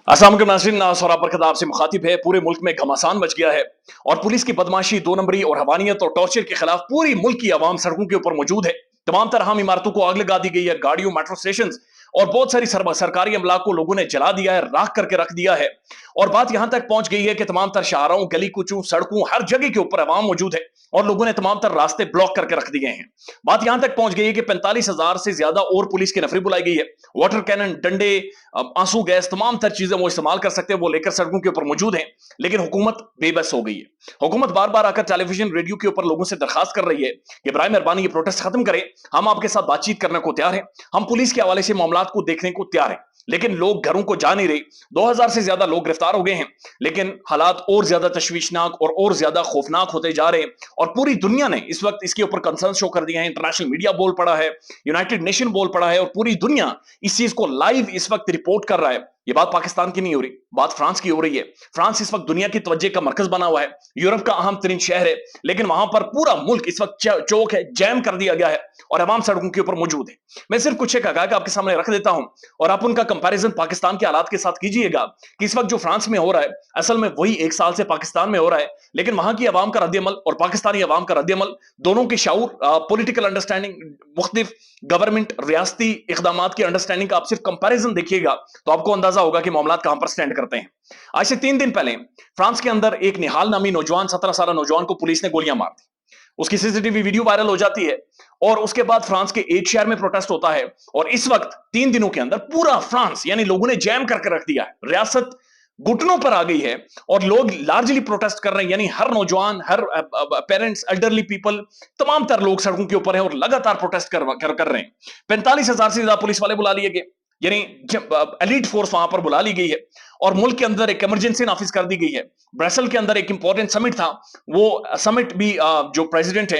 अस्सलाम वालेकुम नाज़रीन, सौरा बरकत आपसे मुखातिब है। पूरे मुल्क में घमासान मच गया है और पुलिस की बदमाशी, दो नंबरी और हवानियत और टॉर्चर के खिलाफ पूरी मुल्क की आवाम सड़कों के ऊपर मौजूद है। तमाम तरह इमारतों को आग लगा दी गई है, गाड़ियों, मेट्रो स्टेशन और बहुत सारी सरकारी अमला को लोगों ने जला दिया है, राख करके रख दिया है। और बात यहां तक पहुंच गई है कि तमाम तर शाहराओं, गली कुचों, सड़कों, हर जगह के ऊपर आवाम मौजूद है और लोगों ने तमाम तर रास्ते ब्लॉक करके रख दिए हैं। बात यहां तक पहुंच गई है कि 45,000 से ज्यादा और पुलिस की नफरी बुलाई गई है। वाटर कैनन, डंडे, आंसू गैस, तमाम तर चीजें वो इस्तेमाल कर सकते हैं, वो लेकर सड़कों के ऊपर मौजूद हैं। लेकिन हुकूमत बेबस हो गई है। हुकूमत बार बार आकर टेलीविजन, रेडियो के ऊपर लोगों से दरखास्त कर रही है कि बराए मेहरबानी ये प्रोटेस्ट खत्म करें, हम आपके साथ बातचीत करने को तैयार हैं, हम पुलिस के हवाले से मामलात को देखने को तैयार हैं। लेकिन लोग घरों को जा नहीं रहे। 2000 से ज्यादा लोग गिरफ्तार हो गए हैं। लेकिन हालात और ज्यादा तशवीशनाक और ज्यादा खौफनाक होते जा रहे हैं और पूरी दुनिया ने इस वक्त इसके ऊपर कंसर्न शो कर दिया है। इंटरनेशनल मीडिया बोल पड़ा है, यूनाइटेड नेशन बोल पड़ा है और पूरी दुनिया इस चीज को लाइव इस वक्त रिपोर्ट कर रहा है। ये बात पाकिस्तान की नहीं हो रही, बात फ्रांस की हो रही है। फ्रांस इस वक्त दुनिया की तवज्जो का मरकज बना हुआ है, यूरोप का अहम तरीन शहर है, लेकिन वहां पर पूरा मुल्क इस वक्त चौक है, जैम कर दिया गया है और आवाम सड़कों के ऊपर मौजूद है। मैं सिर्फ कुछ एक हकायक आपके सामने रख देता हूं और आप उनका कंपैरिजन पाकिस्तान के हालात के साथ कीजिएगा कि इस वक्त जो फ्रांस में हो रहा है असल में वही 1 साल से पाकिस्तान में हो रहा है। लेकिन वहां की आवाम का रद्दमल और पाकिस्तानी आवाम का रद्दमल दोनों के शाऊर, पॉलिटिकल अंडरस्टैंडिंग, मुख्तलिफ गवर्नमेंट रियासती इकदाम की अंडरस्टैंडिंग का आप सिर्फ कंपैरिजन देखिएगा तो आपको अंदाजा होगा कि मामला कहां पर स्टैंड करते हैं। आज से 3 दिन पहले फ्रांस के अंदर एक निहाल नामी नौजवान, 17 साल नौजवान को पुलिस ने गोलियां मार दी। उसकी सीसीटीवी वीडियो वायरल हो जाती है और उसके बाद फ्रांस के एक शहर में प्रोटेस्ट होता है और इस वक्त 3 दिनों के अंदर पूरा फ्रांस यानी लोगों ने जैम करके रख दिया है। रियासत घुटनों पर आ गई है और लोग लार्जली प्रोटेस्ट कर रहे हैं, यानी हर नौजवान, हर पेरेंट्स, एल्डरली पीपल, तमाम तर लोग सड़कों के ऊपर हैं और लगातार प्रोटेस्ट कर रहे हैं। 45,000 से ज्यादा पुलिस वाले बुला लिए गए, यानी एलीट फोर्स वहां पर बुला ली गई है और मुल्क के अंदर एक इमरजेंसी नाफिज कर दी गई है। ब्रसेल के अंदर एक इंपॉर्टेंट समिट था, वो समिट भी जो प्रेसिडेंट है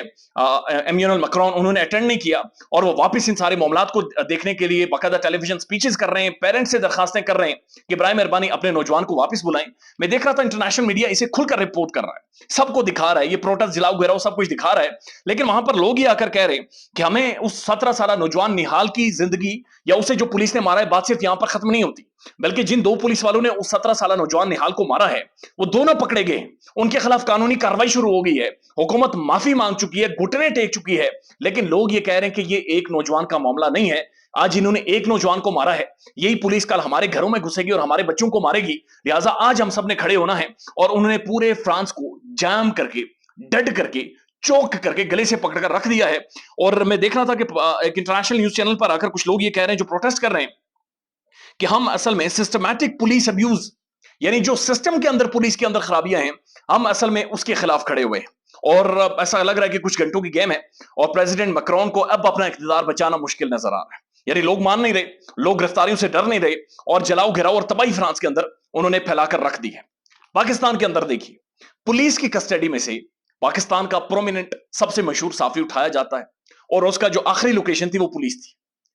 एम्यूनल मैक्रोन, उन्होंने अटेंड नहीं किया और वो वापस इन सारे मामलात को देखने के लिए बाकायदा टेलीविजन स्पीचेस कर रहे हैं, पेरेंट्स से दरखास्तें कर रहे हैं कि बराए मेहरबानी अपने नौजवान को वापस बुलाएं। मैं देख रहा था इंटरनेशनल मीडिया इसे खुलकर रिपोर्ट कर रहा है, सबको दिखा रहा है, ये प्रोटेस्ट जिलाओ गिराओ सब कुछ दिखा रहा है। लेकिन वहां पर लोग ही आकर कह रहे हैं कि हमें उस 17 साल नौजवान निहाल की जिंदगी या उसे जो पुलिस ने मारा है, बात सिर्फ यहां पर खत्म नहीं होती, बल्कि जिन 2 पुलिस वालों ने उस 17 साल नौजवान निहाल को मारा है वो दोनों पकड़े गए, उनके खिलाफ कानूनी कार्रवाई शुरू हो गई है, हुकूमत माफी मांग चुकी है, घुटने टेक चुकी है। लेकिन लोग ये कह रहे हैं कि ये एक नौजवान का मामला नहीं है। आज इन्होंने एक नौजवान को मारा है, यही पुलिस कल हमारे घरों में घुसेगी और हमारे बच्चों को मारेगी। लिहाजा आज हम सब ने खड़े होना है और उन्होंने पूरे फ्रांस को जाम करके, डट करके, चौक करके गले से पकड़कर रख दिया है। और मैं देख रहा था कि एक इंटरनेशनल न्यूज चैनल पर आकर कुछ लोग ये कह रहे हैं जो प्रोटेस्ट कर रहे हैं कि हम असल में सिस्टमैटिक पुलिस अब्यूज, यानी जो सिस्टम के अंदर पुलिस के अंदर खराबियां हैं, हम असल में उसके खिलाफ खड़े हुए हैं। और ऐसा लग रहा है कि कुछ घंटों की गेम है और प्रेसिडेंट मैक्रोन को अब अपना इख्तियार बचाना मुश्किल नजर आ रहा है। यानी लोग मान नहीं रहे, लोग गिरफ्तारियों से डर नहीं रहे और जलाओ घिराओ और तबाही फ्रांस के अंदर उन्होंने फैलाकर रख दी है। पाकिस्तान के अंदर देखिए, पुलिस की कस्टडी में से पाकिस्तान का प्रोमिनेंट सबसे मशहूर साफी उठाया जाता है और उसका जो आखिरी लोकेशन थी वो पुलिस थी।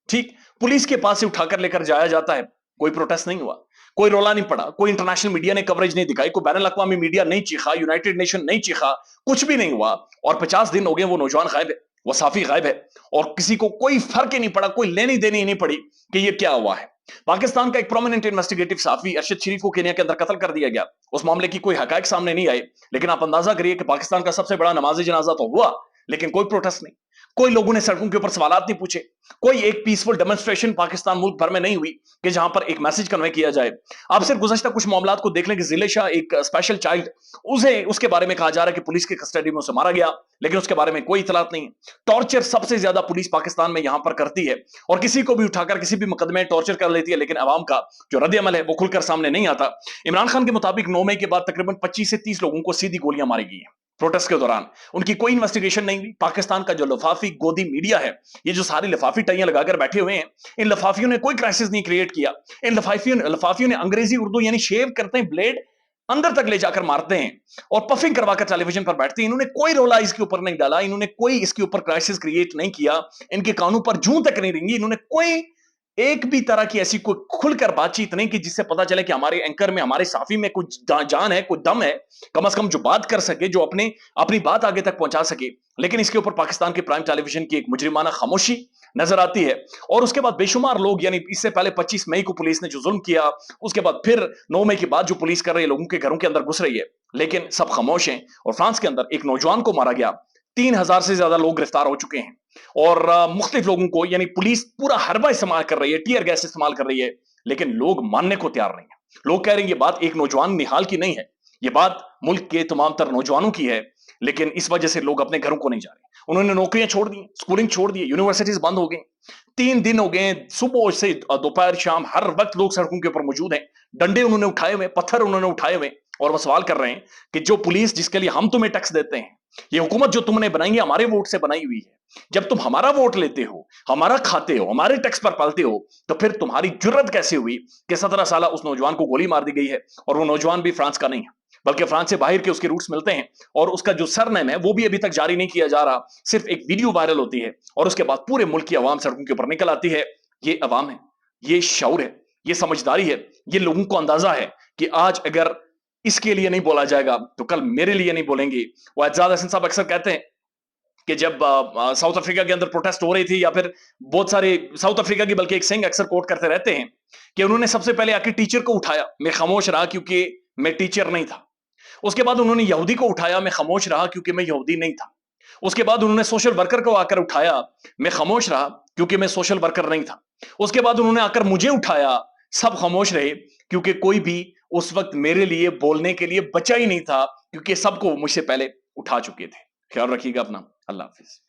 ठीक, पुलिस के पास से उठाकर लेकर जाया जाता है। कोई प्रोटेस्ट नहीं हुआ, कोई रोला नहीं पड़ा, कोई इंटरनेशनल मीडिया ने कवरेज नहीं दिखाई, कोई बैनुल अक़वामी मीडिया नहीं चीखा, यूनाइटेड नेशन नहीं चीखा, कुछ भी नहीं हुआ। और 50 दिन हो गए वो नौजवान गायब है, वो साफी गायब है और किसी को कोई फर्क ही नहीं पड़ा, कोई लेनी देनी ही नहीं पड़ी कि ये क्या हुआ है। पाकिस्तान का एक प्रोमिनेंट इन्वेस्टिगेटिव साफी अरशद शरीफ को केन्या के अंदर कत्ल कर दिया गया। उस मामले की कोई हकायक सामने नहीं आए, लेकिन आप अंदाजा करिए कि पाकिस्तान का सबसे बड़ा नमाज जनाजा तो हुआ, लेकिन कोई प्रोटेस्ट नहीं, कोई लोगों ने सड़कों के ऊपर सवालात नहीं पूछे, कोई एक पीसफुल डेमोन्स्ट्रेशन पाकिस्तान मुल्क भर में नहीं हुई कि जहां पर एक मैसेज कन्वे किया जाए। आप सिर्फ गुज़श्ता कुछ मामलात को देख लें कि जिले शाह, एक स्पेशल चाइल्ड, उसे उसके बारे में कहा जा रहा है कि पुलिस की कस्टडी में उसे मारा गया, लेकिन उसके बारे में कोई इतलात नहीं। टॉर्चर सबसे ज्यादा पुलिस पाकिस्तान में यहां पर करती है और किसी को भी उठाकर किसी भी मुकदमे टॉर्चर कर लेती है, लेकिन अवाम का जो रद्द अमल है वो खुलकर सामने नहीं आता। इमरान खान के मुताबिक 9 मई के बाद तकरीबन 25 से 30 लोगों को सीधी गोलियां मारी गई हैं प्रोटेस्ट के दौरान। उनकी कोई इन्वेस्टिगेशन नहीं हुई। पाकिस्तान का जो लफाफी गोदी मीडिया है, ये जो सारी लफाफी टाइयां लगाकर बैठे हुए हैं, इन लफाफियों ने कोई क्राइसिस नहीं क्रिएट किया। इन लफाफियों ने अंग्रेजी उर्दू यानी शेव करते हैं, ब्लेड अंदर तक ले जाकर मारते हैं और पफिंग करवाकर टेलीविजन पर बैठते हैं। इन्होंने कोई रोला इसके ऊपर नहीं डाला, इन्होंने कोई इसके ऊपर क्राइसिस क्रिएट नहीं किया, इनके कानों पर जूं तक नहीं रेंगी, इन्होंने कोई एक भी तरह की ऐसी कोई खुलकर बातचीत नहीं की जिससे पता चले कि हमारे एंकर में, हमारे साफी में कुछ जान है, कुछ दम है, कम से कम जो बात कर सके, जो अपनी बात आगे तक पहुंचा सके। लेकिन इसके ऊपर पाकिस्तान के प्राइम टेलीविजन की एक मुजरिमाना खामोशी, नजर आती है। और उसके बाद बेशुमार लोग, यानी इससे पहले 25 मई को पुलिस ने जो जुल्म किया, उसके बाद फिर 9 मई के बाद जो पुलिस कर रही है, लोगों के घरों के अंदर घुस रही है, लेकिन सब खामोश हैं। और फ्रांस के अंदर एक नौजवान को मारा गया, 3,000 से ज्यादा लोग गिरफ्तार हो चुके हैं, और मुख्तलिफ लोगों को, यानी पुलिस पूरा हरबा इस्तेमाल कर रही है, टीयर गैस इस्तेमाल कर रही है, लेकिन लोग मानने को तैयार नहीं है। लोग कह रहे हैं ये बात एक नौजवान निहाल की नहीं है, ये बात मुल्क के तमाम तर नौजवानों की है, लेकिन इस वजह से लोग अपने घरों को नहीं जा रहे। उन्होंने नौकरियां छोड़ दी, स्कूलिंग छोड़ दी, यूनिवर्सिटीज बंद हो गई। 3 दिन हो गए, सुबह से दोपहर शाम हर वक्त लोग सड़कों के ऊपर मौजूद हैं। डंडे उन्होंने उठाए हुए, पत्थर उन्होंने उठाए हुए, और वो सवाल कर रहे हैं कि जो पुलिस जिसके लिए हम तुम्हें टैक्स देते हैं, ये हुकूमत जो तुमने बनाई है हमारे वोट से बनाई हुई है, जब तुम हमारा वोट लेते हो, हमारा खाते हो, हमारे टैक्स पर पलते हो, तो फिर तुम्हारी जुर्रत कैसे हुई कि 17 साल उस नौजवान को गोली मार दी गई है। और वो नौजवान भी फ्रांस का नहीं है, बल्कि फ्रांस से बाहर के उसके रूट्स मिलते हैं, और उसका जो सरनेम है वो भी अभी तक जारी नहीं किया जा रहा। सिर्फ एक वीडियो वायरल होती है और उसके बाद पूरे मुल्क की आवाम सड़कों के ऊपर निकल आती है। ये अवाम है, ये शऊर है, ये समझदारी है, ये लोगों को अंदाजा है कि आज अगर इसके लिए नहीं बोला जाएगा तो कल मेरे लिए नहीं बोलेंगे। वो एजाज हसन साहब अक्सर कहते हैं कि जब साउथ अफ्रीका के अंदर प्रोटेस्ट हो रही थी, या फिर बहुत सारे साउथ अफ्रीका की, बल्कि एक सिंह अक्सर कोट करते रहते हैं कि उन्होंने सबसे पहले आके टीचर को उठाया, मैं खामोश रहा क्योंकि मैं टीचर नहीं था। उसके बाद उन्होंने यहूदी को उठाया, मैं खामोश रहा क्योंकि मैं यहूदी नहीं था। उसके बाद उन्होंने सोशल वर्कर को आकर उठाया, मैं खामोश रहा क्योंकि मैं सोशल वर्कर नहीं था। उसके बाद उन्होंने आकर मुझे उठाया, सब खामोश रहे क्योंकि कोई भी उस वक्त मेरे लिए बोलने के लिए बचा ही नहीं था, क्योंकि सबको मुझसे पहले उठा चुके थे। ख्याल रखिएगा अपना। अल्लाह हाफिज।